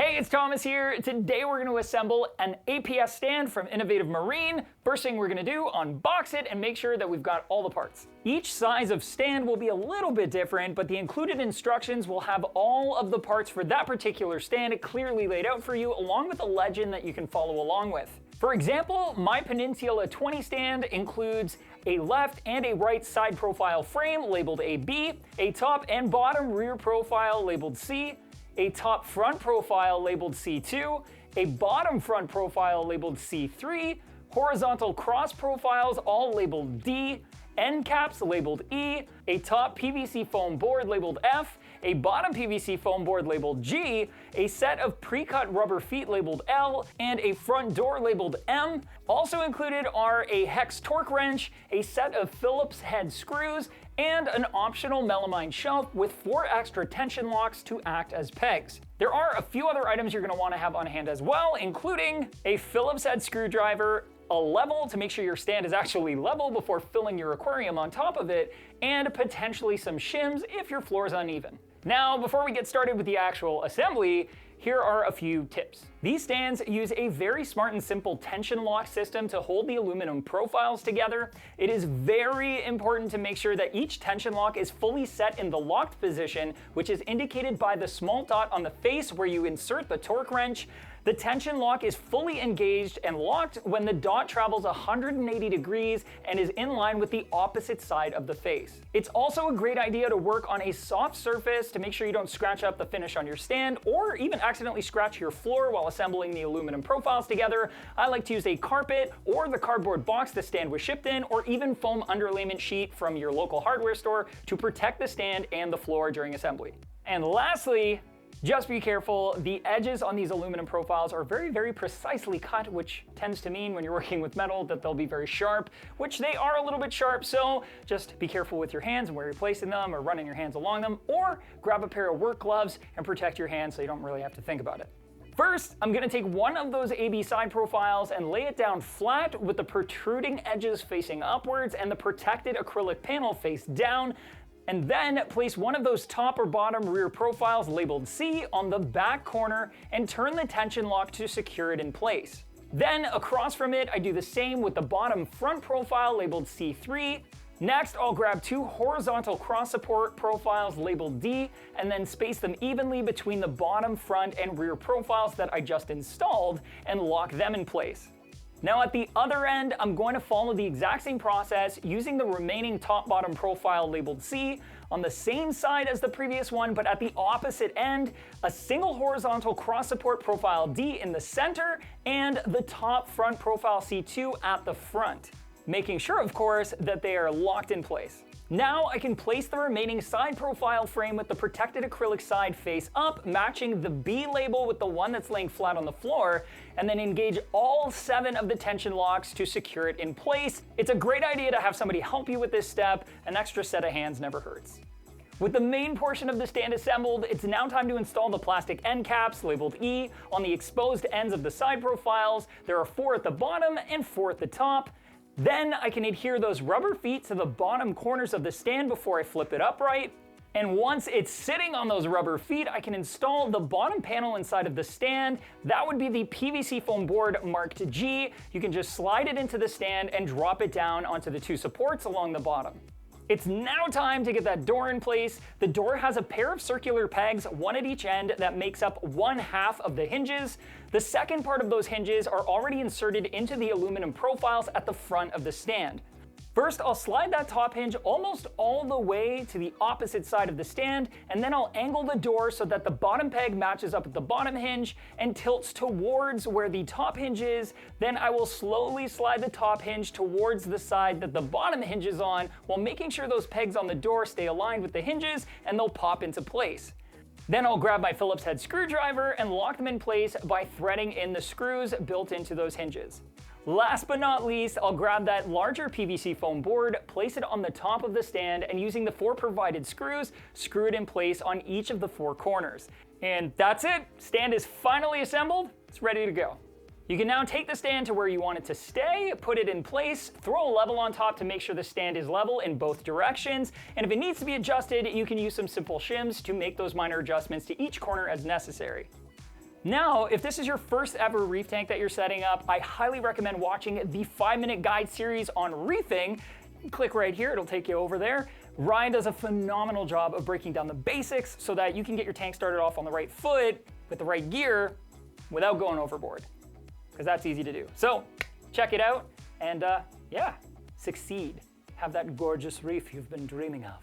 Hey, it's Thomas here. Today we're going to assemble an APS stand from Innovative Marine. First thing we're going to do, unbox it and make sure that we've got all the parts. Each size of stand will be a little bit different, but the included instructions will have all of the parts for that particular stand clearly laid out for you, along with a legend that you can follow along with. For example, my Peninsula 20 stand includes a left and a right side profile frame labeled AB, a top and bottom rear profile labeled C, a top front profile labeled C2, a bottom front profile labeled C3, horizontal cross profiles all labeled D, end caps labeled E, a top PVC foam board labeled F, a bottom PVC foam board labeled G, a set of pre-cut rubber feet labeled L, and a front door labeled M. Also included are a hex torque wrench, a set of Phillips head screws, and an optional melamine shelf with 4 extra tension locks to act as pegs. There are a few other items you're going to want to have on hand as well, including a Phillips head screwdriver, a level to make sure your stand is actually level before filling your aquarium on top of it, and potentially some shims if your floor is uneven. Now, before we get started with the actual assembly, here are a few tips. These stands use a very smart and simple tension lock system to hold the aluminum profiles together. It is very important to make sure that each tension lock is fully set in the locked position, which is indicated by the small dot on the face where you insert the torque wrench. The tension lock is fully engaged and locked when the dot travels 180 degrees and is in line with the opposite side of the face. It's also a great idea to work on a soft surface to make sure you don't scratch up the finish on your stand or even accidentally scratch your floor while assembling the aluminum profiles together. I like to use a carpet or the cardboard box the stand was shipped in, or even foam underlayment sheet from your local hardware store to protect the stand and the floor during assembly. And lastly, just be careful. The edges on these aluminum profiles are very precisely cut, which tends to mean when you're working with metal that they'll be very sharp, which they are a little bit sharp, so just be careful with your hands and where you're placing them or running your hands along them, or grab a pair of work gloves and protect your hands so you don't really have to think about it. First, I'm going to take one of those AB side profiles and lay it down flat with the protruding edges facing upwards and the protected acrylic panel face down, and then place one of those top or bottom rear profiles labeled C on the back corner and turn the tension lock to secure it in place. Then across from it, I do the same with the bottom front profile labeled C3. Next, I'll grab 2 horizontal cross support profiles labeled D and then space them evenly between the bottom, front, and rear profiles that I just installed and lock them in place. Now at the other end, I'm going to follow the exact same process using the remaining top-bottom profile labeled C on the same side as the previous one, but at the opposite end, a single horizontal cross-support profile D in the center and the top front profile C2 at the front, making sure, of course, that they are locked in place. Now I can place the remaining side profile frame with the protected acrylic side face up, matching the B label with the one that's laying flat on the floor, and then engage all 7 of the tension locks to secure it in place. It's a great idea to have somebody help you with this step. An extra set of hands never hurts. With the main portion of the stand assembled, it's now time to install the plastic end caps labeled E on the exposed ends of the side profiles. There are 4 at the bottom and 4 at the top. Then I can adhere those rubber feet to the bottom corners of the stand before I flip it upright. And once it's sitting on those rubber feet, I can install the bottom panel inside of the stand. That would be the PVC foam board marked G. You can just slide it into the stand and drop it down onto the 2 supports along the bottom. It's now time to get that door in place. The door has a pair of circular pegs, one at each end, that makes up 1/2 of the hinges. The second part of those hinges are already inserted into the aluminum profiles at the front of the stand. First, I'll slide that top hinge almost all the way to the opposite side of the stand, and then I'll angle the door so that the bottom peg matches up with the bottom hinge and tilts towards where the top hinge is. Then I will slowly slide the top hinge towards the side that the bottom hinge is on, while making sure those pegs on the door stay aligned with the hinges and they'll pop into place. Then I'll grab my Phillips head screwdriver and lock them in place by threading in the screws built into those hinges. Last but not least, I'll grab that larger PVC foam board, place it on the top of the stand, and using the 4 provided screws, screw it in place on each of the 4 corners. And that's it! Stand is finally assembled, it's ready to go. You can now take the stand to where you want it to stay, put it in place, throw a level on top to make sure the stand is level in both directions, and if it needs to be adjusted, you can use some simple shims to make those minor adjustments to each corner as necessary. Now, if this is your first ever reef tank that you're setting up, I highly recommend watching the 5-minute guide series on reefing. Click right here, it'll take you over there. Ryan does a phenomenal job of breaking down the basics so that you can get your tank started off on the right foot with the right gear without going overboard, because that's easy to do. So check it out and yeah, succeed. Have that gorgeous reef you've been dreaming of.